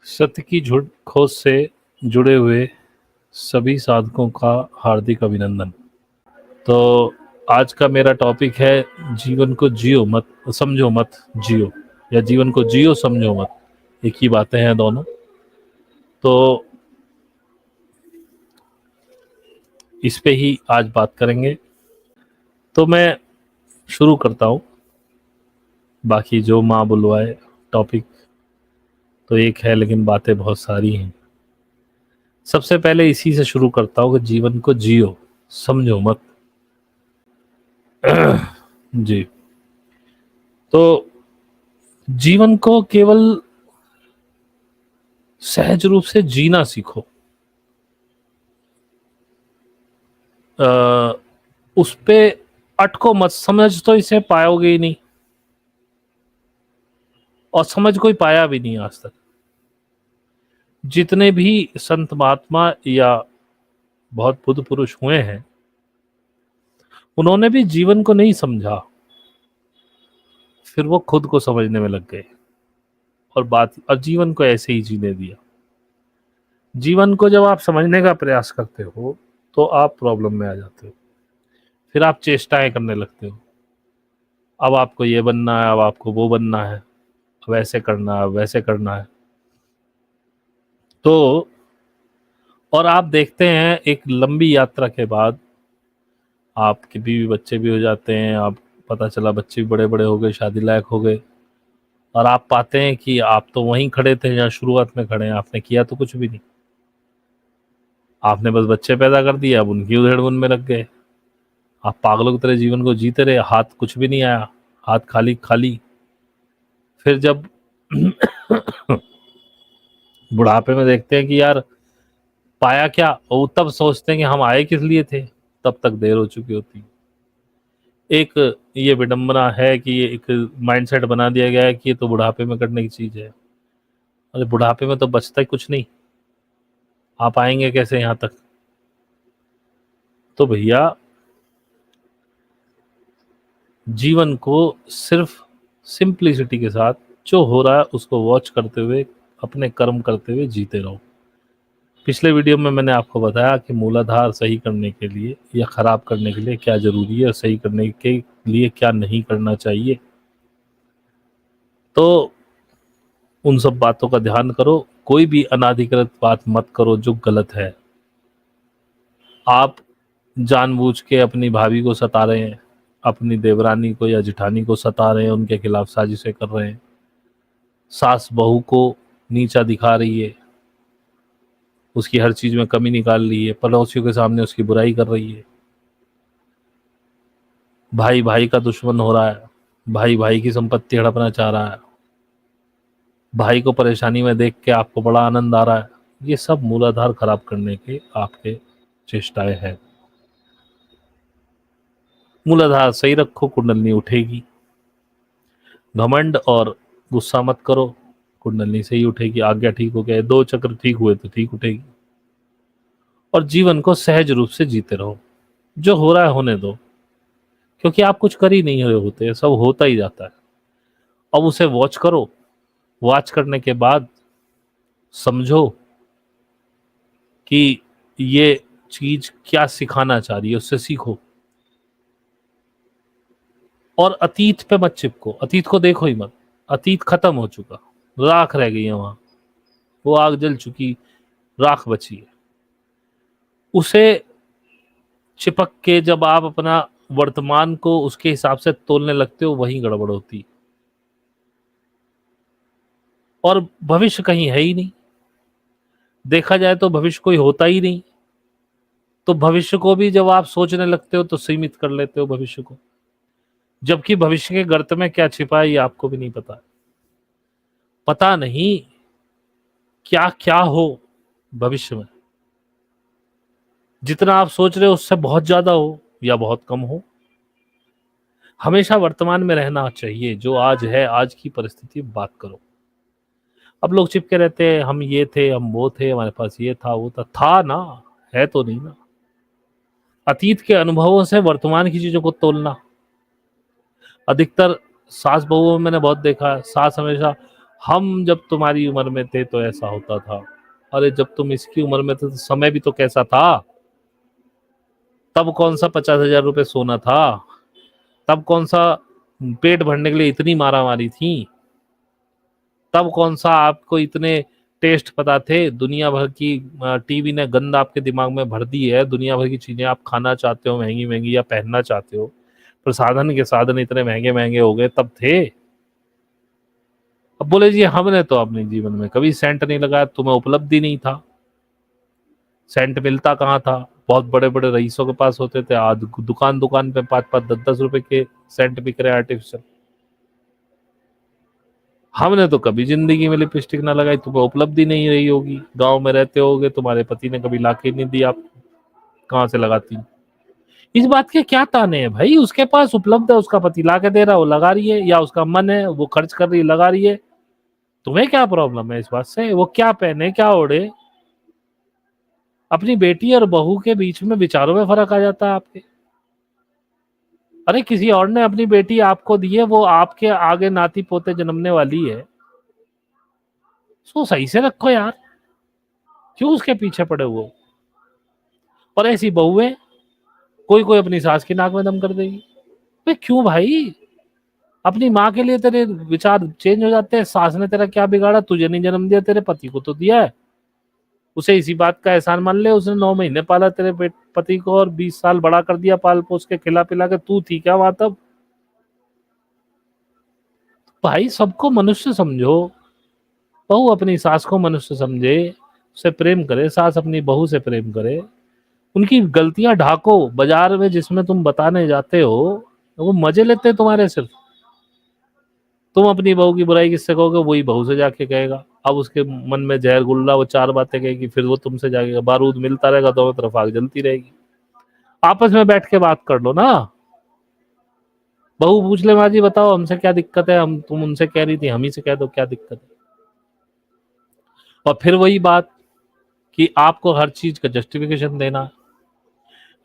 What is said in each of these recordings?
सत्य की झूठ खोज से जुड़े हुए सभी साधकों का हार्दिक अभिनंदन। तो आज का मेरा टॉपिक है जीवन को जियो मत, समझो मत जियो, या जीवन को जियो समझो मत, एक ही बातें हैं दोनों। तो इस पे ही आज बात करेंगे। तो मैं शुरू करता हूँ, बाकी जो माँ बुलवाए। टॉपिक तो एक है लेकिन बातें बहुत सारी हैं। सबसे पहले इसी से शुरू करता हूँ कि जीवन को जियो समझो मत। जी, तो जीवन को केवल सहज रूप से जीना सीखो। उस पे अटको मत, समझ तो इसे पाओगे ही नहीं, और समझ कोई पाया भी नहीं आज तक। जितने भी संत महात्मा या बहुत बुद्ध पुरुष हुए हैं, उन्होंने भी जीवन को नहीं समझा, फिर वो खुद को समझने में लग गए और जीवन को ऐसे ही जीने दिया। जीवन को जब आप समझने का प्रयास करते हो तो आप प्रॉब्लम में आ जाते हो, फिर आप चेष्टाएं करने लगते हो। अब आपको ये बनना है, अब आपको वो बनना है, अब ऐसे करना है, अब वैसे करना है। तो और आप देखते हैं एक लंबी यात्रा के बाद आपके बीवी बच्चे भी हो जाते हैं, आप पता चला बच्चे भी बड़े बड़े हो गए, शादी लायक हो गए, और आप पाते हैं कि आप तो वहीं खड़े थे जहाँ शुरुआत में खड़े हैं, आपने किया तो कुछ भी नहीं। आपने बस बच्चे पैदा कर दिए, अब उनकी उधेड़-बुन में लग गए। आप पागलों की तरह जीवन को जीते रहे, हाथ कुछ भी नहीं आया, हाथ खाली खाली। फिर जब बुढ़ापे में देखते हैं कि यार पाया क्या, और तब सोचते हैं कि हम आए किस लिए थे, तब तक देर हो चुकी होती है। एक ये विडंबना है कि ये एक माइंडसेट बना दिया गया है कि ये तो बुढ़ापे में करने की चीज है। अरे बुढ़ापे में तो बचता ही कुछ नहीं, आप आएंगे कैसे यहाँ तक। तो भैया जीवन को सिर्फ सिंप्लिसिटी के साथ जो हो रहा है उसको वॉच करते हुए, अपने कर्म करते हुए जीते रहो। पिछले वीडियो में मैंने आपको बताया कि मूलाधार सही करने के लिए या खराब करने के लिए क्या जरूरी है और सही करने के लिए क्या नहीं करना चाहिए। तो उन सब बातों का ध्यान करो, कोई भी अनाधिकृत बात मत करो जो गलत है। आप जानबूझ के अपनी भाभी को सता रहे हैं, अपनी देवरानी को या जिठानी को सता रहे हैं, उनके खिलाफ साजिशें कर रहे हैं, सास बहू को नीचा दिखा रही है, उसकी हर चीज में कमी निकाल रही है, पड़ोसियों के सामने उसकी बुराई कर रही है, भाई भाई का दुश्मन हो रहा है, भाई भाई की संपत्ति हड़पना चाह रहा है, भाई को परेशानी में देख के आपको बड़ा आनंद आ रहा है। ये सब मूलाधार खराब करने के आपके चेष्टाएं हैं। मूलाधार सही रखो, कुंडलनी उठेगी। घमंड और गुस्सा मत करो, कुंडलनी से ही उठेगी। आज्ञा ठीक हो गया, 2 चक्र ठीक हुए तो ठीक उठेगी। और जीवन को सहज रूप से जीते रहो, जो हो रहा है होने दो, क्योंकि आप कुछ कर ही नहीं रहे होते, सब होता ही जाता है। अब उसे वॉच करो, वॉच करने के बाद समझो कि ये चीज क्या सिखाना चाह रही है, उससे सीखो। और अतीत पे मत चिपको, अतीत को देखो ही मत। अतीत खत्म हो चुका, राख रह गई है वहां, वो आग जल चुकी, राख बची है। उसे चिपक के जब आप अपना वर्तमान को उसके हिसाब से तोलने लगते हो, वही गड़बड़ होती है। और भविष्य कहीं है ही नहीं, देखा जाए तो भविष्य कोई होता ही नहीं। तो भविष्य को भी जब आप सोचने लगते हो तो सीमित कर लेते हो भविष्य को, जबकि भविष्य के गर्त में क्या छिपा है ये आपको भी नहीं पता। पता नहीं क्या क्या हो भविष्य में, जितना आप सोच रहे हो उससे बहुत ज्यादा हो या बहुत कम हो। हमेशा वर्तमान में रहना चाहिए, जो आज है, आज की परिस्थिति बात करो। अब लोग चिपके रहते हैं, हम ये थे, हम वो थे, हमारे पास ये था, वो था ना, है तो नहीं ना। अतीत के अनुभवों से वर्तमान की चीजों को तोलना। अधिकतर सास बहुओं में मैंने बहुत देखा है, सास हमेशा हम जब तुम्हारी उम्र में थे तो ऐसा होता था। अरे जब तुम इसकी उम्र में थे तो समय भी तो कैसा था। तब कौन सा 50,000 रुपए सोना था। तब कौन सा पेट भरने के लिए इतनी मारा मारी थी। तब कौन सा आपको इतने टेस्ट पता थे। दुनिया भर की टीवी ने गंद आपके दिमाग में भर दी है। दुनिया भर की चीजें आप खाना चाहते हो महंगी महंगी, या पहनना चाहते हो। प्रसाधन के साधन इतने महंगे महंगे हो गए, तब थे। अब बोले जी हमने तो अपने जीवन में कभी सेंट नहीं लगाया, तुम्हें उपलब्धि नहीं था। सेंट मिलता कहाँ था। बहुत बड़े बड़े रईसों के पास होते थे। आज दुकान दुकान पे 5-5 10-10 रुपए के सेंट बिक रहे आर्टिफिशियल। हमने तो कभी जिंदगी में लिपस्टिक ना लगाई, तुम्हें उपलब्धि नहीं रही होगी। गांव में रहते होगे, तुम्हारे पति ने कभी लाके नहीं दी, आप कहाँ से लगाती। इस बात के क्या ताने हैं भाई। उसके पास उपलब्ध है, उसका पति ला के दे रहा है, वो लगा रही है। या उसका मन है, वो खर्च कर रही है, लगा रही है। तुम्हें क्या प्रॉब्लम है इस बात से। वो क्या पहने क्या ओढ़े। अपनी बेटी और बहू के बीच में विचारों में फर्क आ जाता है आपके। अरे किसी और ने अपनी बेटी आपको दी है, वो आपके आगे नाती पोते जन्मने वाली है। उसको सही से रखो यार। क्यों उसके पीछे पड़े हुए। और ऐसी बहुएं, कोई कोई अपनी सास की नाक में दम कर देगी। भाई क्यों भाई। अपनी माँ के लिए तेरे विचार चेंज हो जाते हैं। सास ने तेरा क्या बिगाड़ा, तुझे नहीं जन्म दिया, तेरे पति को तो दिया है। उसे इसी बात का एहसान मान ले, उसने 9 महीने पाला तेरे पति को और 20 साल बड़ा कर दिया पाल पोस के खिला पिला के। तू थी क्या वहां तब। भाई सबको मनुष्य समझो। बहू अपनी सास को मनुष्य समझे, उसे प्रेम करे। सास अपनी बहू से प्रेम करे। उनकी गलतियां ढाको। बाजार में जिसमें तुम बताने जाते हो, वो मजे लेते हैं तुम्हारे सिर्फ। तुम अपनी बहू की बुराई किससे कहोगे, वही बहू से जाके कहेगा। अब उसके मन में जहर गुल्ला, वो 4 बातें कहेगी, फिर वो तुमसे जाएगा। बारूद मिलता रहेगा, दोनों तरफ आग जलती रहेगी। आपस में बैठ के बात कर लो ना। बहू पूछ ले, माँ जी बताओ हमसे क्या दिक्कत है, हम तुम उनसे कह रही थी, हम ही से कह दो क्या दिक्कत है। और फिर वही बात कि आपको हर चीज का जस्टिफिकेशन देना।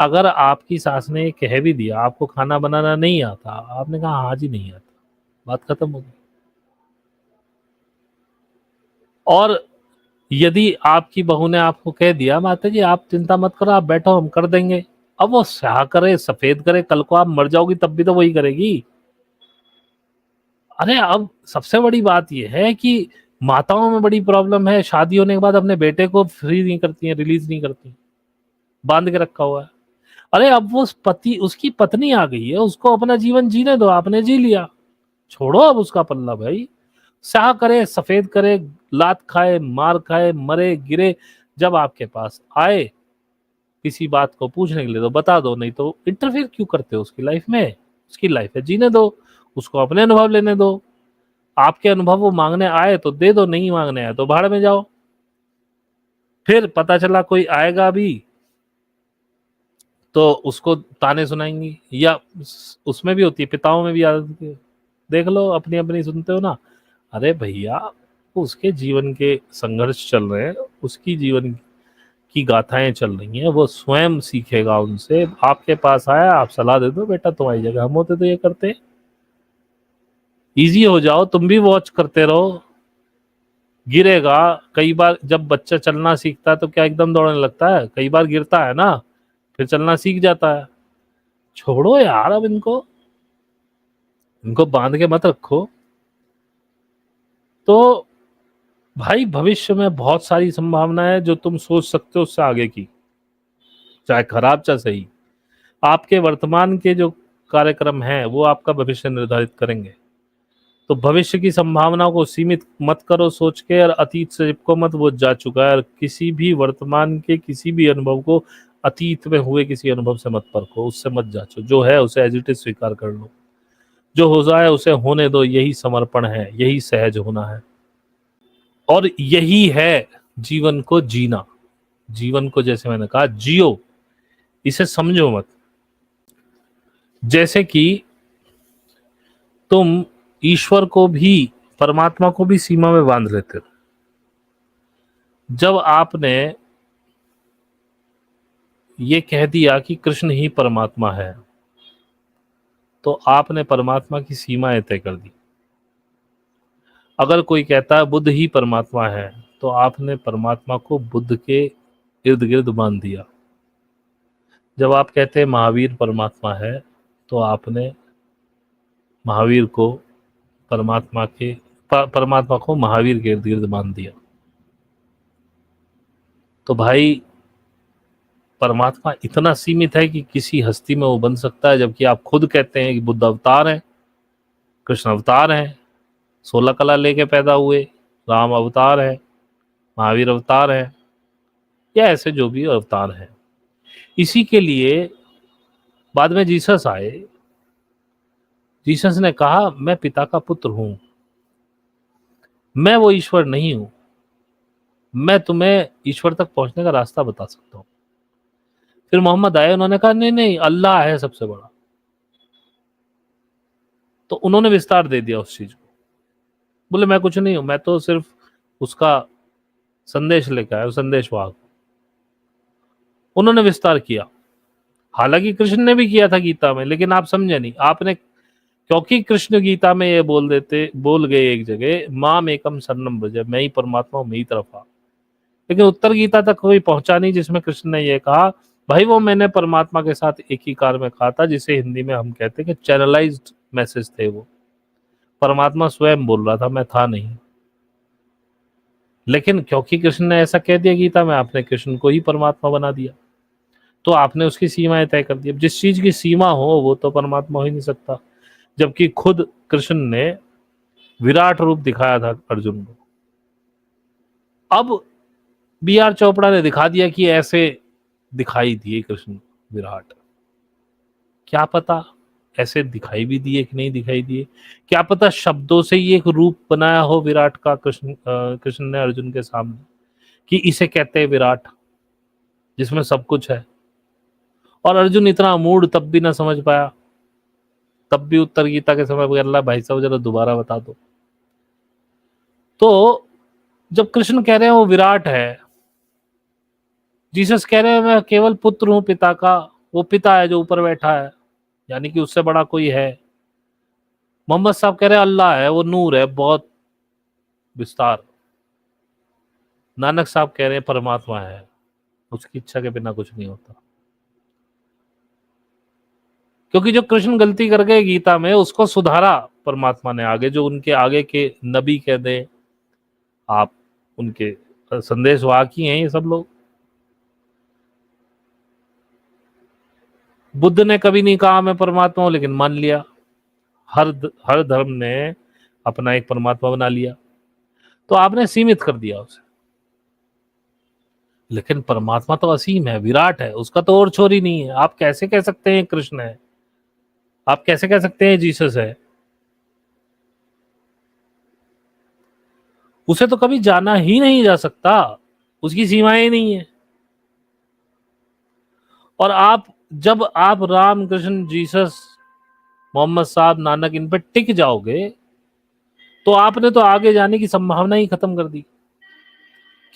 अगर आपकी सास ने कह भी दिया आपको खाना बनाना नहीं आता, आपने कहा हाँ जी नहीं आता, बात खत्म हो गई। और यदि आपकी बहू ने आपको कह दिया माता जी आप चिंता मत करो, आप बैठो हम कर देंगे, अब वो स्याह करे सफेद करे, कल को आप मर जाओगी तब भी तो वही करेगी। अरे अब सबसे बड़ी बात यह है कि माताओं में बड़ी प्रॉब्लम है, शादी होने के बाद अपने बेटे को फ्री नहीं करती हैं, रिलीज नहीं करती, बांध के रखा हुआ है। अरे अब वो पति, उसकी पत्नी आ गई है, उसको अपना जीवन जीने दो, आपने जी लिया, छोड़ो अब उसका पल्ला भाई। स्याह करे सफेद करे, लात खाए मार खाए मरे गिरे, जब आपके पास आए किसी बात को पूछने के लिए तो बता दो, नहीं तो इंटरफेयर क्यों करते हो उसकी लाइफ में। उसकी लाइफ है, जीने दो, उसको अपने अनुभव लेने दो। आपके अनुभव वो मांगने आए तो दे दो, नहीं मांगने आए तो भाड़ में जाओ। फिर पता चला कोई आएगा भी तो उसको ताने सुनाएंगी। या उसमें भी होती है, पिताओं में भी आदत होती है। देख लो अपनी अपनी सुनते हो ना। अरे भैया उसके जीवन के संघर्ष चल रहे हैं, उसकी जीवन की गाथाएं चल रही हैं, वो स्वयं सीखेगा उनसे। आपके पास आया, आप सलाह दे दो, बेटा तुम्हारी जगह हम होते तो ये करते। इजी हो जाओ, तुम भी वॉच करते रहो। गिरेगा कई बार, जब बच्चा चलना सीखता है तो क्या एकदम दौड़ने लगता है, कई बार गिरता है ना, फिर चलना सीख जाता है। छोड़ो यार अब इनको, इनको बांध के मत रखो। तो भाई भविष्य में बहुत सारी संभावनाएं है, जो तुम सोच सकते हो उससे आगे की, चाहे खराब चाहे सही। आपके वर्तमान के जो कार्यक्रम हैं वो आपका भविष्य निर्धारित करेंगे। तो भविष्य की संभावनाओं को सीमित मत करो सोच के, और अतीत से चिपको मत, वो जा चुका है। और किसी भी वर्तमान के किसी भी अनुभव को अतीत में हुए किसी अनुभव से मत परखो, उससे मत जाचो। जो है उसे एज इट इज स्वीकार कर लो, जो हो जाए उसे होने दो, यही समर्पण है, यही सहज होना है। और यही है जीवन को जीना। जीवन को जैसे मैंने कहा जियो, इसे समझो मत। जैसे कि तुम ईश्वर को भी, परमात्मा को भी सीमा में बांध लेते हो। जब आपने ये कह दिया कि कृष्ण ही परमात्मा है, तो आपने परमात्मा की सीमाएं तय कर दी। अगर कोई कहता है बुद्ध ही परमात्मा है, तो आपने परमात्मा को बुद्ध के इर्द गिर्द बांध दिया। जब आप कहते हैं महावीर परमात्मा है, तो आपने महावीर को परमात्मा को महावीर के इर्द गिर्द बांध दिया। तो भाई, परमात्मा इतना सीमित है कि किसी हस्ती में वो बन सकता है, जबकि आप खुद कहते हैं कि बुद्ध अवतार हैं, कृष्ण अवतार हैं, 16 कला लेके पैदा हुए, राम अवतार है, महावीर अवतार है, या ऐसे जो भी अवतार हैं। इसी के लिए बाद में जीसस आए। जीसस ने कहा, मैं पिता का पुत्र हूं, मैं वो ईश्वर नहीं हूं, मैं तुम्हें ईश्वर तक पहुंचने का रास्ता बता सकता हूं। फिर मोहम्मद आए, उन्होंने कहा नहीं नहीं, अल्लाह है सबसे बड़ा। तो उन्होंने विस्तार दे दिया उस चीज को, बोले मैं कुछ नहीं हूं, मैं तो सिर्फ उसका संदेश लेकर आया, संदेशवाहक। उन्होंने विस्तार किया, हालांकि कृष्ण ने भी किया था गीता में, लेकिन आप समझे नहीं आपने, क्योंकि कृष्ण गीता में ये बोल गए एक जगह, माम एकम शरणम व्रज, मैं ही परमात्मा हूं, मैं ही तरफ आ। लेकिन उत्तर गीता तक कोई पहुंचा नहीं जिसमें कृष्ण ने यह कहा, भाई वो मैंने परमात्मा के साथ एक ही कार में कहा था, जिसे हिंदी में हम कहते हैं कि चैनलाइज्ड मैसेज थे। वो परमात्मा स्वयं बोल रहा था, मैं था नहीं। लेकिन क्योंकि कृष्ण ने ऐसा कह दिया गीता में, आपने कृष्ण को ही परमात्मा बना दिया, तो आपने उसकी सीमाएं तय कर दी। अब जिस चीज की सीमा हो वो तो परमात्मा हो ही नहीं सकता, जबकि खुद कृष्ण ने विराट रूप दिखाया था अर्जुन को। अब बी आर चोपड़ा ने दिखा दिया कि ऐसे दिखाई दिए कृष्ण विराट। क्या पता ऐसे दिखाई भी दिए कि नहीं दिखाई दिए, क्या पता शब्दों से ही एक रूप बनाया हो विराट का कृष्ण ने अर्जुन के सामने, कि इसे कहते हैं विराट, जिसमें सब कुछ है। और अर्जुन इतना मूड तब भी ना समझ पाया, तब भी उत्तर गीता के समय अल्लाह भाई साहब जरा दोबारा बता दो। तो जब कृष्ण कह रहे हैं वो विराट है, जीसस कह रहे हैं मैं केवल पुत्र हूं पिता का, वो पिता है जो ऊपर बैठा है, यानी कि उससे बड़ा कोई है। मोहम्मद साहब कह रहे हैं अल्लाह है, वो नूर है, बहुत विस्तार। नानक साहब कह रहे हैं परमात्मा है, उसकी इच्छा के बिना कुछ नहीं होता। क्योंकि जो कृष्ण गलती कर गए गीता में, उसको सुधारा परमात्मा ने आगे, जो उनके आगे के नबी कह दें, आप उनके संदेशवाहक ही हैं ये सब लोग। बुद्ध ने कभी नहीं कहा मैं परमात्मा हूं, लेकिन मान लिया। हर धर्म ने अपना एक परमात्मा बना लिया, तो आपने सीमित कर दिया उसे। लेकिन परमात्मा तो असीम है, विराट है, उसका तो और छोर ही नहीं है। आप कैसे कह सकते हैं कृष्ण है, आप कैसे कह सकते हैं जीसस है? उसे तो कभी जाना ही नहीं जा सकता, उसकी सीमाएं नहीं है। और जब आप राम कृष्ण जीसस मोहम्मद साहब नानक इन पर टिक जाओगे, तो आपने तो आगे जाने की संभावना ही खत्म कर दी।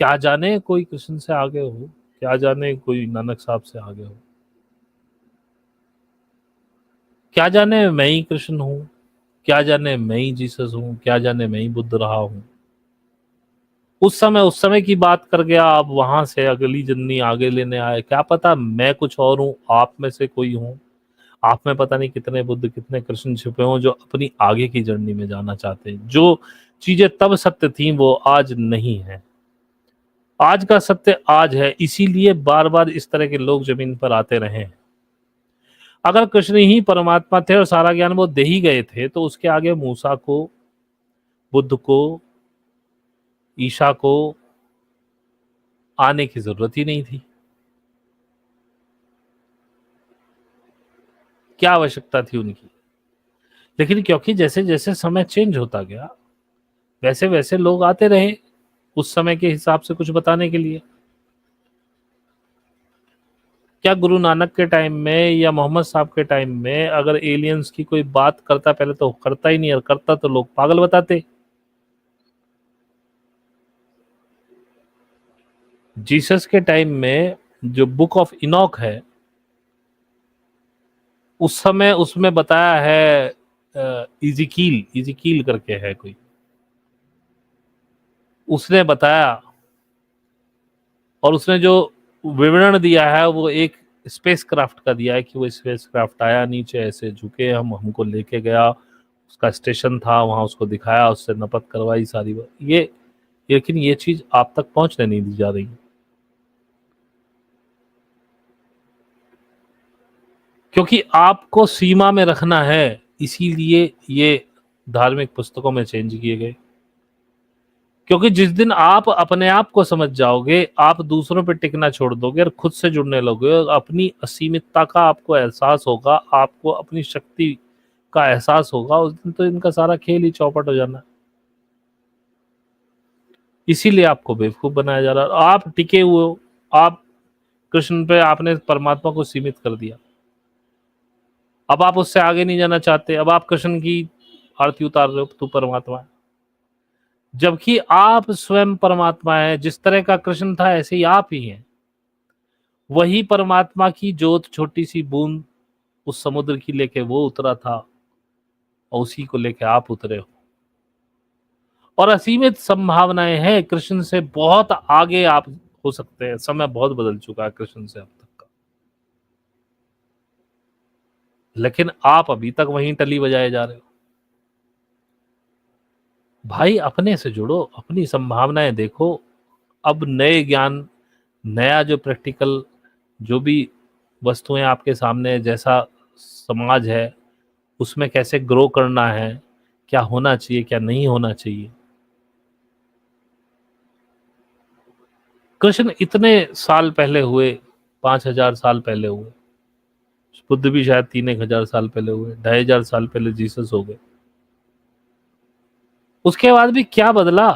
क्या जाने कोई कृष्ण से आगे हो, क्या जाने कोई नानक साहब से आगे हो, क्या जाने मैं ही कृष्ण हूं, क्या जाने मैं ही जीसस हूं, क्या जाने मैं ही बुद्ध रहा हूं। उस समय की बात कर गया, आप वहां से अगली जननी आगे लेने आए। क्या पता मैं कुछ और हूं, आप में से कोई हूं। आप में पता नहीं कितने बुद्ध कितने कृष्ण छिपे हों, जो अपनी आगे की जर्नी में जाना चाहते हैं। जो चीजें तब सत्य थी वो आज नहीं है, आज का सत्य आज है। इसीलिए बार बार इस तरह के लोग जमीन पर आते रहे हैं। अगर कृष्ण ही परमात्मा थे और सारा ज्ञान वो दे ही गए थे, तो उसके आगे मूसा को, बुद्ध को, ईशा को आने की जरूरत ही नहीं थी। क्या आवश्यकता थी उनकी? लेकिन क्योंकि जैसे जैसे समय चेंज होता गया, वैसे वैसे लोग आते रहे उस समय के हिसाब से कुछ बताने के लिए। क्या गुरु नानक के टाइम में या मोहम्मद साहब के टाइम में अगर एलियंस की कोई बात करता, पहले तो करता ही नहीं, और करता तो लोग पागल बताते। जीसस के टाइम में जो बुक ऑफ इनॉक है, उस समय उसमें बताया है, इजिकील इजिकील करके है कोई, उसने बताया और उसने जो विवरण दिया है वो एक स्पेस क्राफ्ट का दिया है कि वो स्पेस क्राफ्ट आया, नीचे ऐसे झुके, हमको लेके गया, उसका स्टेशन था, वहां उसको दिखाया, उससे नपत करवाई सारी बात। ये लेकिन ये चीज आप तक पहुंचने नहीं दी जा रही, क्योंकि आपको सीमा में रखना है। इसीलिए ये धार्मिक पुस्तकों में चेंज किए गए, क्योंकि जिस दिन आप अपने आप को समझ जाओगे, आप दूसरों पे टिकना छोड़ दोगे और खुद से जुड़ने लगोगे, अपनी असीमितता का आपको एहसास होगा, आपको अपनी शक्ति का एहसास होगा, उस दिन तो इनका सारा खेल ही चौपट हो जाना। इसीलिए आपको बेवकूफ बनाया जा रहा है। आप टिके हुए हो, आप कृष्ण पे आपने परमात्मा को सीमित कर दिया, अब आप उससे आगे नहीं जाना चाहते, अब आप कृष्ण की आरती उतार रहे हो, तू परमात्मा है, जबकि आप स्वयं परमात्मा है। जिस तरह का कृष्ण था ऐसे ही आप ही हैं। वही परमात्मा की जोत छोटी सी बूंद उस समुद्र की लेके वो उतरा था और उसी को लेके आप उतरे हो। और असीमित संभावनाएं हैं, कृष्ण से बहुत आगे आप हो सकते हैं। समय बहुत बदल चुका है कृष्ण से अब तक का, लेकिन आप अभी तक वहीं टली बजाए जा रहे हो। भाई अपने से जुड़ो, अपनी संभावनाएं देखो। अब नए ज्ञान, नया जो प्रैक्टिकल, जो भी वस्तुएं आपके सामने, जैसा समाज है उसमें कैसे ग्रो करना है, क्या होना चाहिए क्या नहीं होना चाहिए। कृष्ण इतने साल पहले हुए, 5,000 साल पहले हुए, बुद्ध भी शायद 3,000 साल पहले हुए, 2,500 साल पहले जीसस हो गए। उसके बाद भी क्या बदला?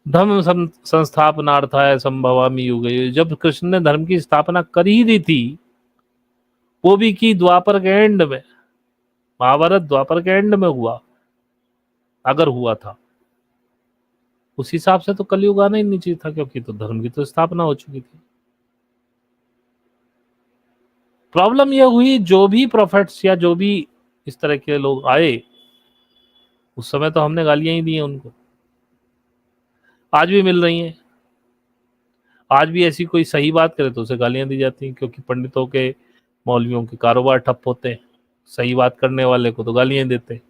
धर्म संस्थापनार्थाय संभवामि युगे, जब कृष्ण ने धर्म की स्थापना कर ही दी थी, वो भी की द्वापर के एंड में, महाभारत द्वापर के एंड में हुआ, अगर हुआ था उस हिसाब से तो कलयुग आना ही नहीं चाहिए था, क्योंकि तो धर्म की तो स्थापना हो चुकी थी। प्रॉब्लम यह हुई, जो भी प्रोफेट्स या जो भी इस तरह के लोग आए, उस समय तो हमने गालियां ही दी हैं उनको, आज भी मिल रही हैं। आज भी ऐसी कोई सही बात करे तो उसे गालियां दी जाती हैं, क्योंकि पंडितों के, मौलवियों के कारोबार ठप होते हैं, सही बात करने वाले को तो गालियां देते हैं।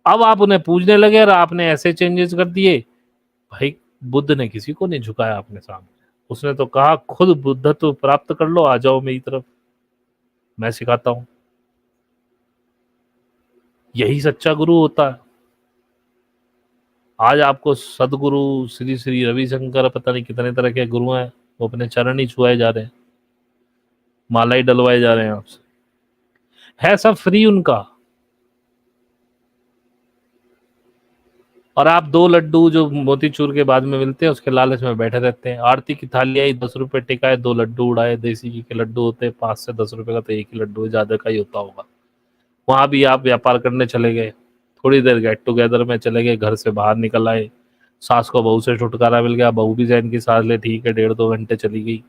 अब आप उन्हें पूजने लगे और आपने ऐसे चेंजेस कर दिए। भाई बुद्ध ने किसी को नहीं झुकाया अपने सामने, उसने तो कहा खुद बुद्धत्व प्राप्त कर लो, आ जाओ मेरी तरफ, मैं सिखाता हूं। यही सच्चा गुरु होता है। आज आपको सदगुरु श्री श्री रविशंकर, पता नहीं कितने तरह के गुरु हैं, वो अपने चरण ही छुआए जा रहे हैं, माला ही डलवाए जा रहे हैं आपसे, है सब फ्री उनका। और आप 2 लड्डू जो मोतीचूर के बाद में मिलते हैं उसके लालच में बैठे रहते हैं। आरती की थाली आई, 10 रुपए टिकाए, 2 लड्डू उड़ाए। देसी घी के लड्डू होते हैं 5 से 10 रुपए का, तो एक ही लड्डू ज्यादा का ही होता होगा। वहां भी आप व्यापार करने चले गए, थोड़ी देर गेट टुगेदर में चले गए, घर से बाहर निकल आए, सास को बहू से छुटकारा मिल गया, बहू भी जैन की सास ले, ठीक है, 1.5-2 घंटे चली गई।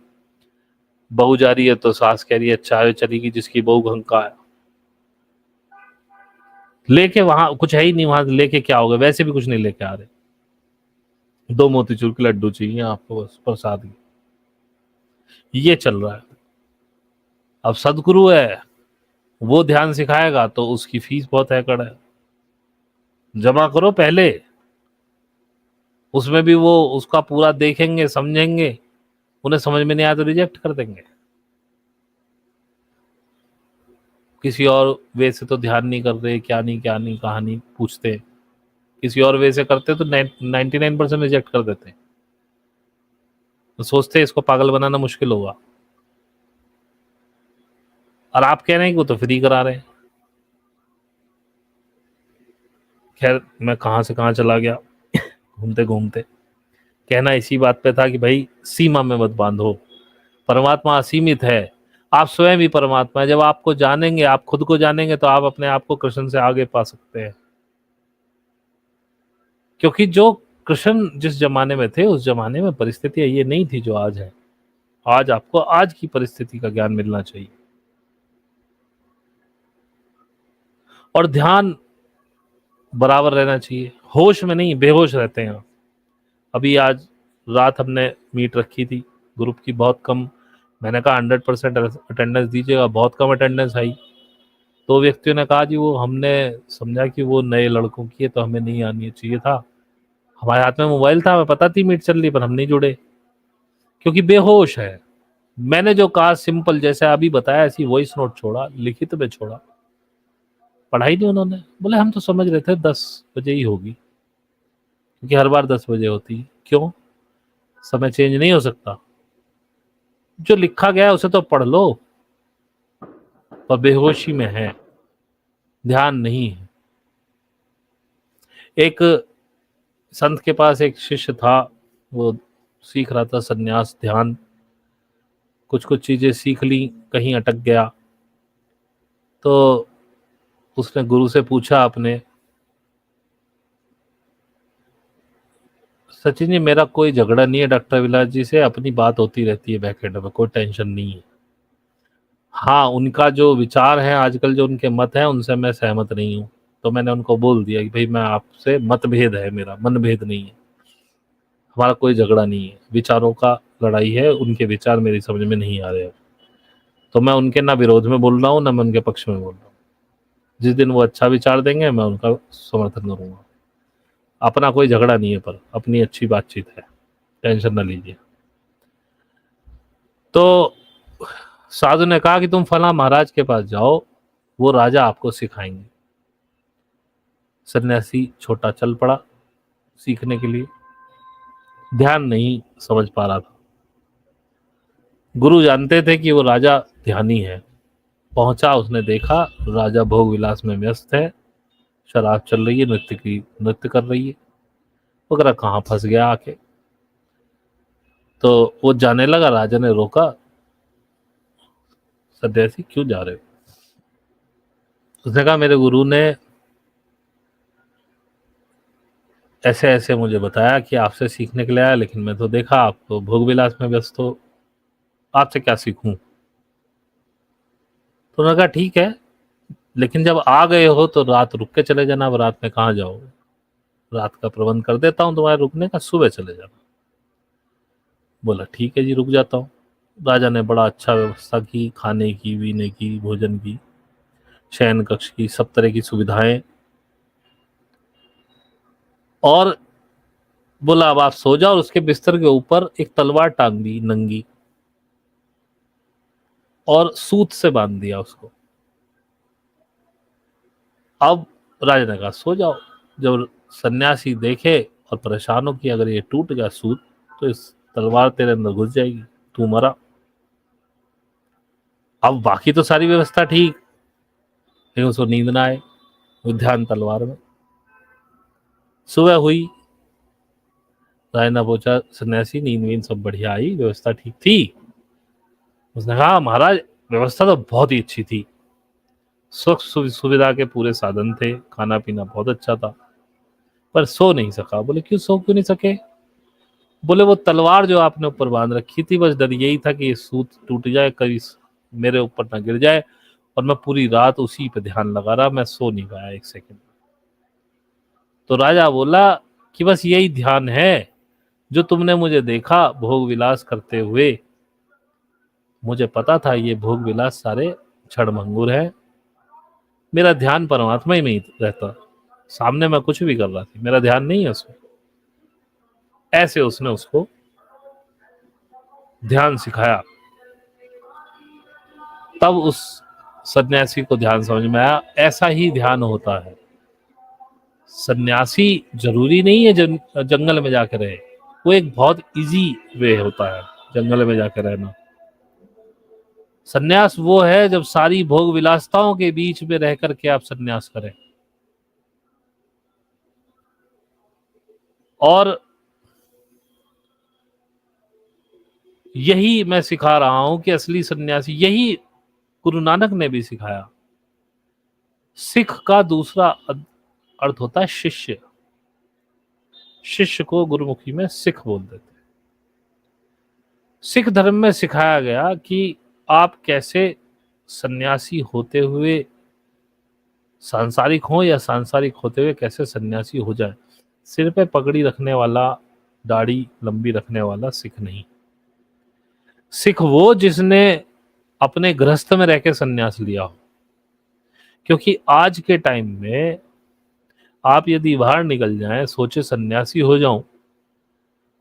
बहू जा रही है तो सास कह रही है अच्छा है, चली गई जिसकी बहू घंका है। लेके वहां कुछ है ही नहीं, वहां लेके क्या होगा, वैसे भी कुछ नहीं लेके आ रहे, 2 मोतीचूर के लड्डू चाहिए आपको बस प्रसाद की। ये चल रहा है। अब सदगुरु है, वो ध्यान सिखाएगा तो उसकी फीस बहुत हैकड़ है, जमा करो पहले, उसमें भी वो उसका पूरा देखेंगे समझेंगे, उन्हें समझ में नहीं आया तो रिजेक्ट कर देंगे। किसी और वे से तो ध्यान नहीं कर रहे, क्या नहीं कहानी पूछते हैं, किसी और वे से करते तो 99% रिजेक्ट कर देते हैं, तो सोचते हैं इसको पागल बनाना मुश्किल होगा, और आप कह रहे हैं कि वो तो फ्री करा रहे हैं। खैर मैं कहां से कहां चला गया घूमते घूमते। कहना इसी बात पे था कि भाई सीमा में मत बांधो, परमात्मा असीमित है, आप स्वयं ही परमात्मा है। जब आपको जानेंगे, आप खुद को जानेंगे, तो आप अपने आप को कृष्ण से आगे पा सकते हैं। क्योंकि जो कृष्ण जिस जमाने में थे, उस जमाने में परिस्थितियां ये नहीं थी जो आज है। आज आपको आज की परिस्थिति का ज्ञान मिलना चाहिए, और ध्यान बराबर रहना चाहिए। होश में नहीं, बेहोश रहते हैं। अभी आज रात हमने मीट रखी थी ग्रुप की, बहुत कम, मैंने कहा 100% अटेंडेंस दीजिएगा, बहुत कम अटेंडेंस आई। तो व्यक्तियों ने कहा जी वो हमने समझा कि वो नए लड़कों की है तो हमें नहीं आनी चाहिए था, हमारे हाथ में मोबाइल था, हमें पता थी मीट चल रही, पर हम नहीं जुड़े क्योंकि बेहोश है। मैंने जो कहा सिंपल, जैसे अभी बताया, ऐसी वॉइस नोट छोड़ा, लिखित में छोड़ा, पढ़ाई नहीं उन्होंने। बोले हम तो समझ रहे थे 10 बजे ही होगी, क्योंकि हर बार 10 बजे होती है। क्यों? समय चेंज नहीं हो सकता? जो लिखा गया है उसे तो पढ़ लो। पर बेहोशी में है, ध्यान नहीं है। एक संत के पास एक शिष्य था, वो सीख रहा था सन्यास ध्यान, कुछ कुछ चीजें सीख ली, कहीं अटक गया। तो उसने गुरु से पूछा अपने, सचिन जी मेरा कोई झगड़ा नहीं है डॉक्टर विलास जी से, अपनी बात होती रहती है बैकएंड में, कोई टेंशन नहीं है। हाँ, उनका जो विचार है आजकल, जो उनके मत हैं, उनसे मैं सहमत नहीं हूँ। तो मैंने उनको बोल दिया कि भाई मैं आपसे, मतभेद है मेरा, मनभेद नहीं है, हमारा कोई झगड़ा नहीं है, विचारों का लड़ाई है, उनके विचार मेरी समझ में नहीं आ रहे हैं। तो मैं उनके ना विरोध में बोल रहा हूँ, ना मैं उनके पक्ष में बोल रहा हूँ। जिस दिन वो अच्छा विचार देंगे मैं उनका समर्थन करूंगा। अपना कोई झगड़ा नहीं है, पर अपनी अच्छी बातचीत है, टेंशन ना लीजिए। तो साधु ने कहा कि तुम फला महाराज के पास जाओ, वो राजा आपको सिखाएंगे। सन्यासी छोटा चल पड़ा सीखने के लिए, ध्यान नहीं समझ पा रहा था। गुरु जानते थे कि वो राजा ध्यानी है। पहुंचा, उसने देखा राजा भोग विलास में व्यस्त है, शराब चल रही है, नृत्य कर रही है, वगैरह, कहाँ फंस गया आके। तो वो जाने लगा, राजा ने रोका, सन्यासी क्यों जा रहे हो? उसने कहा मेरे गुरु ने ऐसे ऐसे मुझे बताया कि आपसे सीखने के लिए आया, लेकिन मैं तो देखा आप तो भोग विलास में व्यस्त हो, आपसे क्या सीखूं? तो उन्होंने कहा ठीक है, लेकिन जब आ गए हो तो रात रुक के चले जाना। अब रात में कहाँ जाओगे? रात का प्रबंध कर देता हूँ तुम्हारे रुकने का, सुबह चले जाना। बोला ठीक है जी, रुक जाता हूँ। राजा ने बड़ा अच्छा व्यवस्था की, खाने की, पीने की, भोजन की, शयन कक्ष की, सब तरह की सुविधाएं। और बोला अब आप सो जाओ, और उसके बिस्तर के ऊपर एक तलवार टांग दी नंगी, और सूत से बांध दिया उसको। अब राजा ने कहा सो जाओ। जब सन्यासी देखे और परेशान हो कि अगर ये टूट गया सूत तो इस तलवार तेरे अंदर घुस जाएगी, तू मरा। अब बाकी तो सारी व्यवस्था ठीक, लेकिन उसको नींद ना आए, वो ध्यान तलवार में। सुबह हुई, राजा ने पूछा सन्यासी नींद वींद सब बढ़िया आई, व्यवस्था ठीक थी? उसने कहा महाराज व्यवस्था तो बहुत ही अच्छी थी, सुख सुविधा के पूरे साधन थे, खाना पीना बहुत अच्छा था, पर सो नहीं सका। बोले क्यों, सो क्यों नहीं सके? बोले वो तलवार जो आपने ऊपर बांध रखी थी, बस डर यही था कि ये सूत टूट जाए, कभी मेरे ऊपर ना गिर जाए, और मैं पूरी रात उसी पे ध्यान लगा रहा, मैं सो नहीं पाया एक सेकंड। तो राजा बोला कि बस यही ध्यान है जो तुमने मुझे देखा भोग विलास करते हुए। मुझे पता था ये भोग विलास सारे क्षणभंगुर है, मेरा ध्यान परमात्मा ही में ही रहता, सामने मैं कुछ भी कर रहा थी, मेरा ध्यान नहीं है उसमें। ऐसे उसने उसको ध्यान सिखाया। तब उस सन्यासी को ध्यान समझ में आया, ऐसा ही ध्यान होता है। सन्यासी जरूरी नहीं है जंगल में जाकर रहे, वो एक बहुत इजी वे होता है जंगल में जाकर रहना। सन्यास वो है जब सारी भोग विलासताओं के बीच में रह करके आप सन्यास करें। और यही मैं सिखा रहा हूं कि असली सन्यासी, यही गुरु नानक ने भी सिखाया। सिख का दूसरा अर्थ होता है शिष्य। शिष्य को गुरुमुखी में सिख बोल देते हैं। सिख धर्म में सिखाया गया कि आप कैसे सन्यासी होते हुए सांसारिक हो, या सांसारिक होते हुए कैसे सन्यासी हो जाए। सिर पे पगड़ी रखने वाला, दाढ़ी लंबी रखने वाला सिख नहीं। सिख वो जिसने अपने गृहस्थ में रह के संन्यास लिया हो। क्योंकि आज के टाइम में आप यदि बाहर निकल जाएं, सोचे सन्यासी हो जाऊं,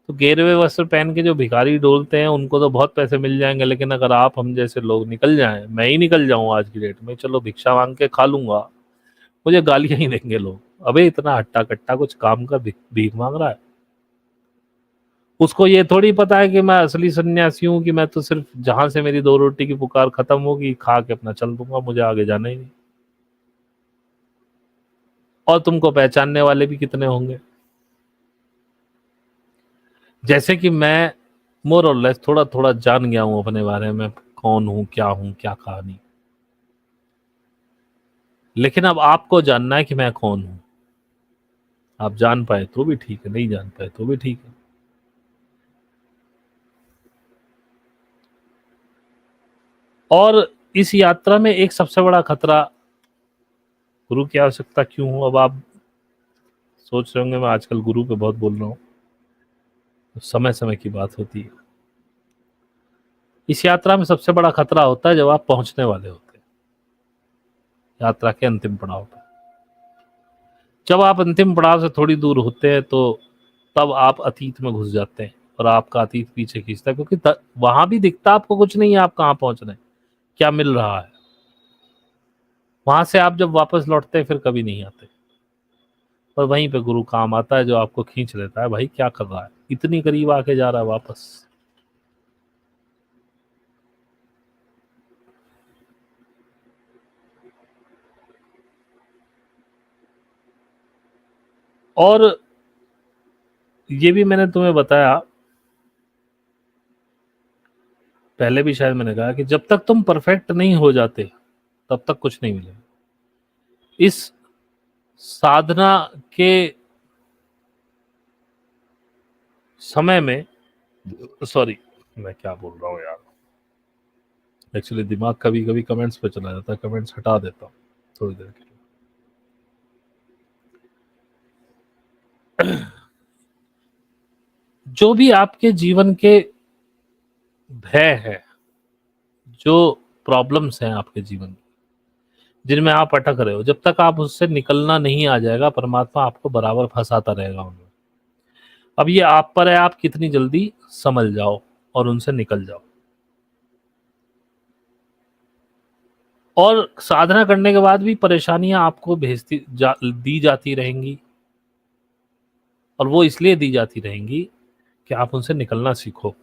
तो गेरुए वस्त्र पहन के जो भिखारी डोलते हैं उनको तो बहुत पैसे मिल जाएंगे, लेकिन अगर आप हम जैसे लोग निकल जाएं, मैं ही निकल जाऊं आज की डेट में, चलो भिक्षा मांग के खा लूंगा, मुझे गालियां ही देंगे लोग, अबे इतना हट्टा कट्टा कुछ काम का भीख मांग रहा है। उसको ये थोड़ी पता है कि मैं असली सन्यासी हूं, कि मैं तो सिर्फ जहां से मेरी 2 रोटी की पुकार खत्म होगी खा के अपना चल दूंगा, मुझे आगे जाना ही नहीं। और तुमको पहचानने वाले भी कितने होंगे। जैसे कि मैं मोर और लेस थोड़ा थोड़ा जान गया हूं अपने बारे में, कौन हूं, क्या कहानी। लेकिन अब आपको जानना है कि मैं कौन हूं। आप जान पाए तो भी ठीक है, नहीं जान पाए तो भी ठीक है। और इस यात्रा में एक सबसे बड़ा खतरा, गुरु की आवश्यकता क्यों हो। अब आप सोच रहे होंगे मैं आजकल गुरु पे बहुत बोल रहा हूं, तो समय समय की बात होती है। इस यात्रा में सबसे बड़ा खतरा होता है जब आप पहुंचने वाले होते हैं यात्रा के अंतिम पड़ाव पर। जब आप अंतिम पड़ाव से थोड़ी दूर होते हैं तो तब आप अतीत में घुस जाते हैं और आपका अतीत पीछे खींचता है, क्योंकि वहां भी दिखता आपको कुछ नहीं है, आप कहाँ पहुंच रहे हैं, क्या मिल रहा है। वहां से आप जब वापस लौटते हैं फिर कभी नहीं आते। और वहीं पे गुरु काम आता है जो आपको खींच लेता है, भाई क्या कर रहा है, इतनी करीब आके जा रहा है वापस। और ये भी मैंने तुम्हें बताया पहले भी, शायद मैंने कहा कि जब तक तुम परफेक्ट नहीं हो जाते तब तक कुछ नहीं मिलेगा। इस साधना के समय में, सॉरी मैं क्या बोल रहा हूँ यार, एक्चुअली दिमाग कभी कभी कमेंट्स पे चला जाता है, कमेंट्स हटा देता हूँ थोड़ी देर के लिए। जो भी आपके जीवन के भय है, जो प्रॉब्लम्स हैं आपके जीवन में जिनमें आप अटक रहे हो, जब तक आप उससे निकलना नहीं आ जाएगा, परमात्मा आपको बराबर फंसाता रहेगा उनमें। अब ये आप पर है, आप कितनी जल्दी समझ जाओ और उनसे निकल जाओ। और साधना करने के बाद भी परेशानियां आपको दी जाती रहेंगी, और वो इसलिए दी जाती रहेंगी कि आप उनसे निकलना सीखो।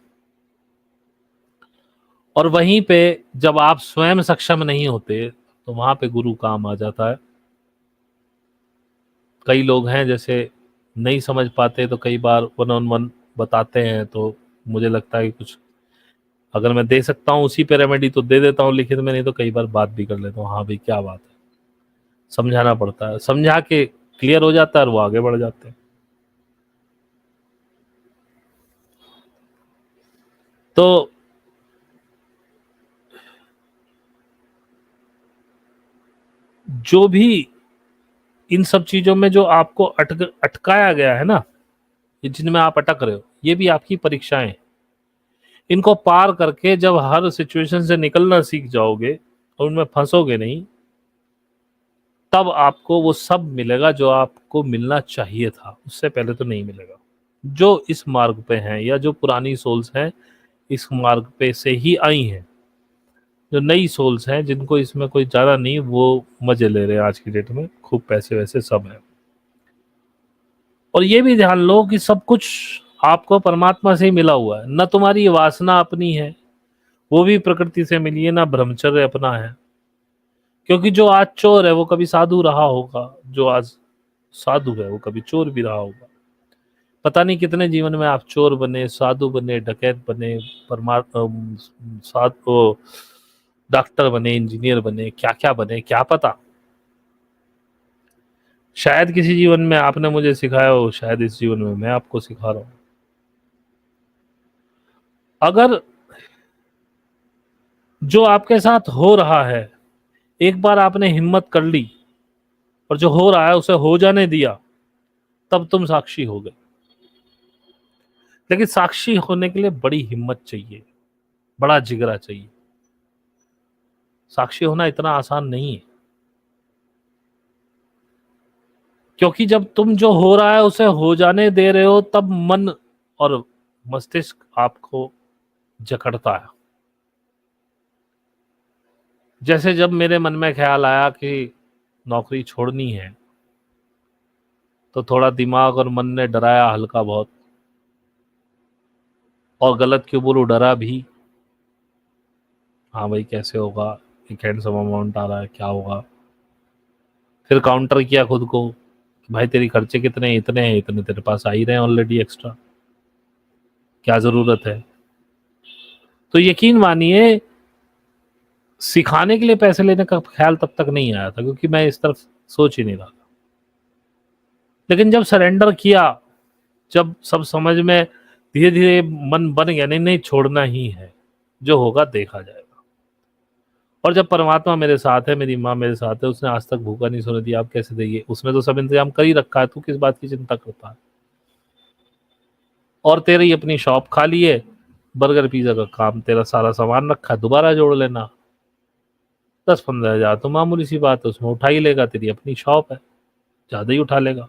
और वहीं पे जब आप स्वयं सक्षम नहीं होते तो वहां पे गुरु काम आ जाता है। कई लोग हैं जैसे नहीं समझ पाते, तो कई बार 1-on-1 बताते हैं, तो मुझे लगता है कि कुछ अगर मैं दे सकता हूँ उसी पे रेमेडी तो दे देता हूँ लिखित में, नहीं तो कई बार बात भी कर लेता हूँ, हाँ भाई क्या बात है, समझाना पड़ता है, समझा के क्लियर हो जाता है और वो आगे बढ़ जाते हैं। तो जो भी इन सब चीजों में जो आपको अटकाया गया है ना, जिनमें आप अटक रहे हो, ये भी आपकी परीक्षाएं। इनको पार करके जब हर सिचुएशन से निकलना सीख जाओगे और उनमें फंसोगे नहीं, तब आपको वो सब मिलेगा जो आपको मिलना चाहिए था, उससे पहले तो नहीं मिलेगा। जो इस मार्ग पे हैं या जो पुरानी सोल्स हैं इस मार्ग पे से ही आई हैं, जो नई सोल्स हैं जिनको इसमें कोई ज़्यादा नहीं, वो मजे ले रहे हैं आज की डेट में, खूब पैसे वैसे सब है। और ये भी ध्यान लो कि सब कुछ आपको परमात्मा से ही मिला हुआ है, न तुम्हारी वासना अपनी है, वो भी प्रकृति से मिली है, ना ब्रह्मचर्य अपना है। क्योंकि जो आज चोर है वो कभी साधु रहा होगा, जो आज साधु है वो कभी चोर भी रहा होगा। पता नहीं कितने जीवन में आप चोर बने, साधु बने, डकैत बने, परमात्मा साधु, डॉक्टर बने, इंजीनियर बने, क्या क्या बने क्या पता। शायद किसी जीवन में आपने मुझे सिखाया हो, शायद इस जीवन में मैं आपको सिखा रहा हूं। अगर जो आपके साथ हो रहा है एक बार आपने हिम्मत कर ली और जो हो रहा है उसे हो जाने दिया, तब तुम साक्षी हो गए। लेकिन साक्षी होने के लिए बड़ी हिम्मत चाहिए, बड़ा जिगरा चाहिए। साक्षी होना इतना आसान नहीं है, क्योंकि जब तुम जो हो रहा है उसे हो जाने दे रहे हो, तब मन और मस्तिष्क आपको जकड़ता है। जैसे जब मेरे मन में ख्याल आया कि नौकरी छोड़नी है, तो थोड़ा दिमाग और मन ने डराया हल्का बहुत, और गलत क्यों बोलूं, डरा भी। हाँ भाई कैसे होगा, एक हैंडसम अमाउंट आ रहा है, क्या होगा। फिर काउंटर किया खुद को, भाई तेरी खर्चे कितने हैं, इतने हैं, इतने तेरे पास आ ही रहे हैं ऑलरेडी एक्स्ट्रा, क्या जरूरत है। तो यकीन मानिए, सिखाने के लिए पैसे लेने का ख्याल तब तक नहीं आया था, क्योंकि मैं इस तरफ सोच ही नहीं रहा था। लेकिन जब सरेंडर किया, जब सब समझ में धीरे धीरे मन बन गया, नहीं नहीं छोड़ना ही है, जो होगा देखा जाएगा। और जब परमात्मा मेरे साथ है, मेरी माँ मेरे साथ है, उसने आज तक भूखा नहीं सोने दिया, आप कैसे देंगे, उसने तो सब इंतजाम कर ही रखा है, तू किस बात की चिंता करता है। और तेरी अपनी शॉप खाली है, बर्गर पिज्जा का काम, तेरा सारा सामान रखा है, दोबारा जोड़ लेना। 10-15 हज़ार तो मामूली सी बात है, उसमें उठा ही लेगा, तेरी अपनी शॉप है, ज्यादा ही उठा लेगा।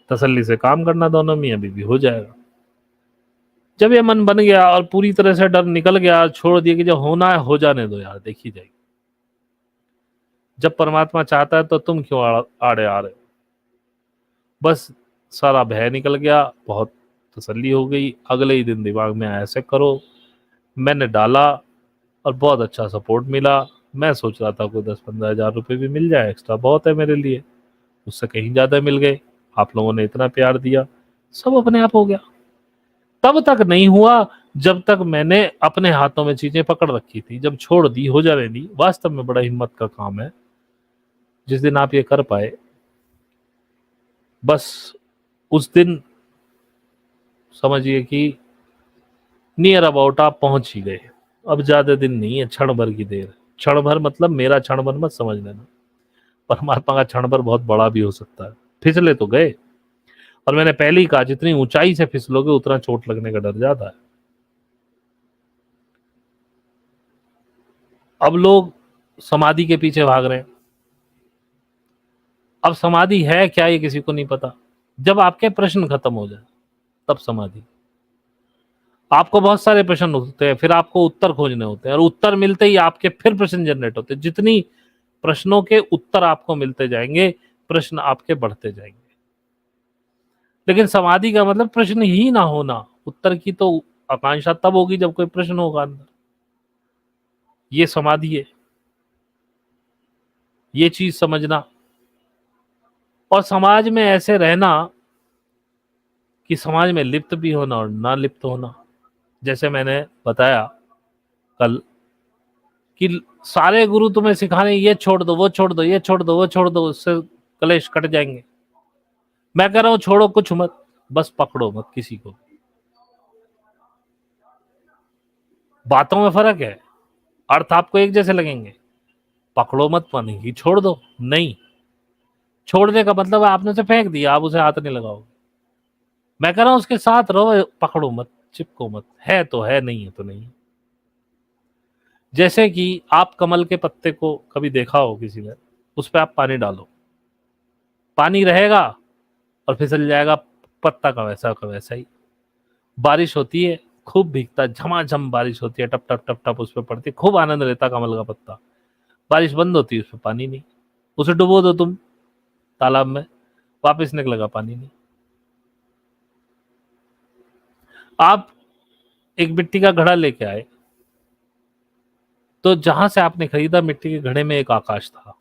तसल्ली से काम करना, दोनों मियां बीवी हो जाएगा। जब ये मन बन गया और पूरी तरह से डर निकल गया, छोड़ दिया कि जो होना है हो जाने दो यार, देखी जाएगी। जब परमात्मा चाहता है तो तुम क्यों आड़े आ रहे हो। बस सारा भय निकल गया, बहुत तसल्ली हो गई। अगले ही दिन दिमाग में आया ऐसे करो, मैंने डाला और बहुत अच्छा सपोर्ट मिला। मैं सोच रहा था कोई 10-15 हज़ार रुपये भी मिल जाए, एक्स्ट्रा बहुत है मेरे लिए, उससे कहीं ज़्यादा मिल गए। आप लोगों ने इतना प्यार दिया, सब अपने आप हो गया। तब तक नहीं हुआ जब तक मैंने अपने हाथों में चीजें पकड़ रखी थी। जब छोड़ दी, हो जाने दी, वास्तव में बड़ा हिम्मत का काम है। जिस दिन आप ये कर पाए, बस उस दिन समझिए कि नियर अबाउट आप पहुंच ही गए। अब ज्यादा दिन नहीं है, क्षण भर की देर। क्षण भर मतलब मेरा क्षण भर मत समझ लेना, परमात्मा का क्षण भर बहुत बड़ा भी हो सकता है। फिसले तो गए, और मैंने पहले ही कहा, जितनी ऊंचाई से फिसलोगे उतना चोट लगने का डर ज्यादा है। अब लोग समाधि के पीछे भाग रहे हैं। अब समाधि है क्या ये किसी को नहीं पता। जब आपके प्रश्न खत्म हो जाए तब समाधि। आपको बहुत सारे प्रश्न होते हैं, फिर आपको उत्तर खोजने होते हैं, और उत्तर मिलते ही आपके फिर प्रश्न जनरेट होते हैं। जितनी प्रश्नों के उत्तर आपको मिलते जाएंगे, प्रश्न आपके बढ़ते जाएंगे। लेकिन समाधि का मतलब प्रश्न ही ना होना। उत्तर की तो आकांक्षा तब होगी जब कोई प्रश्न होगा अंदर। ये समाधि है, ये चीज समझना। और समाज में ऐसे रहना कि समाज में लिप्त भी होना और ना लिप्त होना। जैसे मैंने बताया कल कि सारे गुरु तुम्हें सिखाने, ये छोड़ दो, वो छोड़ दो, ये छोड़ दो, वो छोड़ दो, उससे कलेश कट जाएंगे। मैं कह रहा हूं छोड़ो कुछ मत, बस पकड़ो मत किसी को। बातों में फर्क है, अर्थ आपको एक जैसे लगेंगे। पकड़ो मत माने कि छोड़ दो नहीं। छोड़ने का मतलब है आपने उसे फेंक दिया, आप उसे हाथ नहीं लगाओगे। मैं कह रहा हूं उसके साथ रहो, पकड़ो मत, चिपको मत। है तो है, नहीं है तो नहीं। जैसे कि आप कमल के पत्ते को कभी देखा हो किसी ने, उस पर आप पानी डालो, पानी रहेगा और फिसल जाएगा, पत्ता का वैसा ही। बारिश होती है, खूब भीगता, झमाझम बारिश होती है, टप टप टप टप उस पर पड़ती है, खूब आनंद लेता कमल का पत्ता। बारिश बंद होती है, उस पर पानी नहीं। उसे डुबो दो तुम तालाब में, वापस निकलेगा पानी नहीं। आप एक मिट्टी का घड़ा लेके आए, तो जहां से आपने खरीदा मिट्टी के घड़े में एक आकाश था।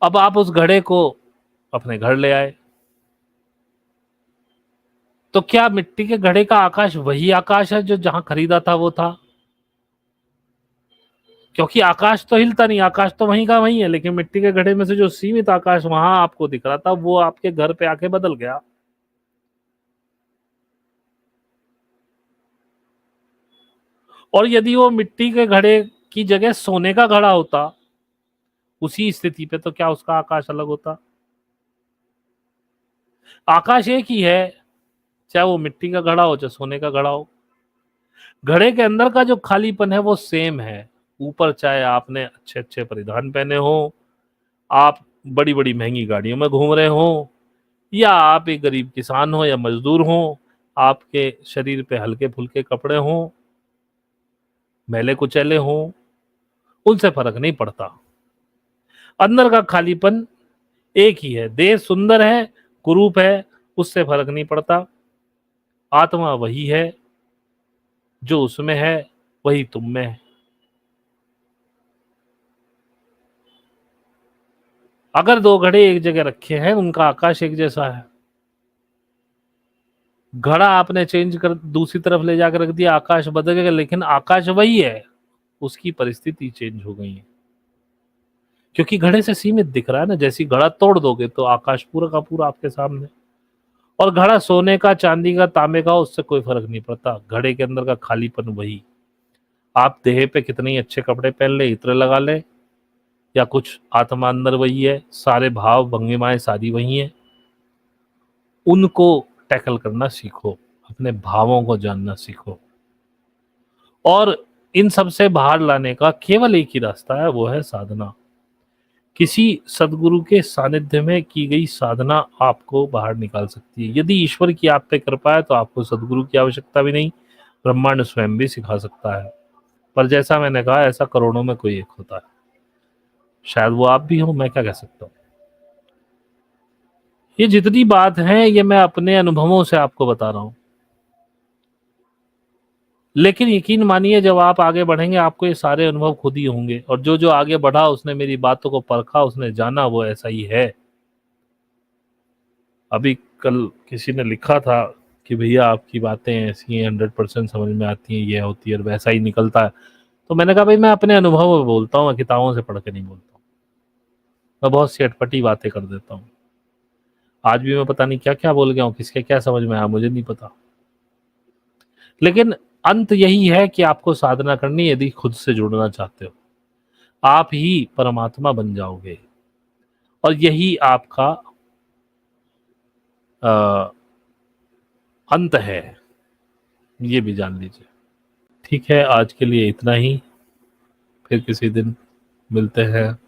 अब आप उस घड़े को अपने घर ले आए, तो क्या मिट्टी के घड़े का आकाश वही आकाश है जो जहां खरीदा था वो था? क्योंकि आकाश तो हिलता नहीं, आकाश तो वहीं का वहीं है, लेकिन मिट्टी के घड़े में से जो सीमित आकाश वहां आपको दिख रहा था, वो आपके घर पे आके बदल गया। और यदि वो मिट्टी के घड़े की जगह सोने का घड़ा होता उसी स्थिति पे, तो क्या उसका आकाश अलग होता? आकाश एक ही है, चाहे वो मिट्टी का घड़ा हो चाहे सोने का घड़ा हो। घड़े के अंदर का जो खालीपन है वो सेम है। ऊपर चाहे आपने अच्छे अच्छे परिधान पहने हो, आप बड़ी बड़ी महंगी गाड़ियों में घूम रहे हो, या आप एक गरीब किसान हो या मजदूर हो, आपके शरीर पे हल्के फुल्के कपड़े हों, मैले कुचैले हों, उनसे फर्क नहीं पड़ता। अंदर का खालीपन एक ही है। देह सुंदर है, कुरूप है, उससे फर्क नहीं पड़ता। आत्मा वही है, जो उसमें है वही तुम में है। अगर दो घड़े एक जगह रखे हैं, उनका आकाश एक जैसा है। घड़ा आपने चेंज कर दूसरी तरफ ले जाकर रख दिया, आकाश बदल गया, लेकिन आकाश वही है, उसकी परिस्थिति चेंज हो गई है। क्योंकि घड़े से सीमित दिख रहा है ना, जैसी घड़ा तोड़ दोगे तो आकाश पूरा का पूरा आपके सामने। और घड़ा सोने का, चांदी का, तांबे का, उससे कोई फर्क नहीं पड़ता। घड़े के अंदर का खालीपन वही। आप देह पे कितने ही अच्छे कपड़े पहन ले, इत्र लगा ले, या कुछ, आत्मा अंदर वही है। सारे भाव भंगिमाएं सारी वही हैं। उनको टैकल करना सीखो, अपने भावों को जानना सीखो, और इन सब से बाहर लाने का केवल एक ही रास्ता है, वो है साधना। किसी सदगुरु के सानिध्य में की गई साधना आपको बाहर निकाल सकती है। यदि ईश्वर की आप पे कृपा है तो आपको सदगुरु की आवश्यकता भी नहीं, ब्रह्मांड स्वयं भी सिखा सकता है। पर जैसा मैंने कहा, ऐसा करोड़ों में कोई एक होता है। शायद वो आप भी हो, मैं क्या कह सकता हूँ। ये जितनी बात है ये मैं अपने अनुभवों से आपको बता रहा हूं। लेकिन यकीन मानिए, जब आप आगे बढ़ेंगे आपको ये सारे अनुभव खुद ही होंगे। और जो जो आगे बढ़ा, उसने मेरी बातों को परखा, उसने जाना वो ऐसा ही है। अभी कल किसी ने लिखा था कि भैया आपकी बातें ऐसी हैं, 100% समझ में आती हैं, ये होती है और वैसा ही निकलता है। तो मैंने कहा भाई, मैं अपने अनुभव में बोलता हूँ, मैं किताबों से पढ़ के नहीं बोलता हूँ। मैं बहुत सी अटपटी बातें कर देता हूँ। आज भी मैं पता नहीं क्या क्या बोल गया हूँ, किसके क्या समझ में आया मुझे नहीं पता। लेकिन अंत यही है कि आपको साधना करनी, यदि खुद से जुड़ना चाहते हो आप ही परमात्मा बन जाओगे। और यही आपका अंत है, ये भी जान लीजिए। ठीक है, आज के लिए इतना ही। फिर किसी दिन मिलते हैं।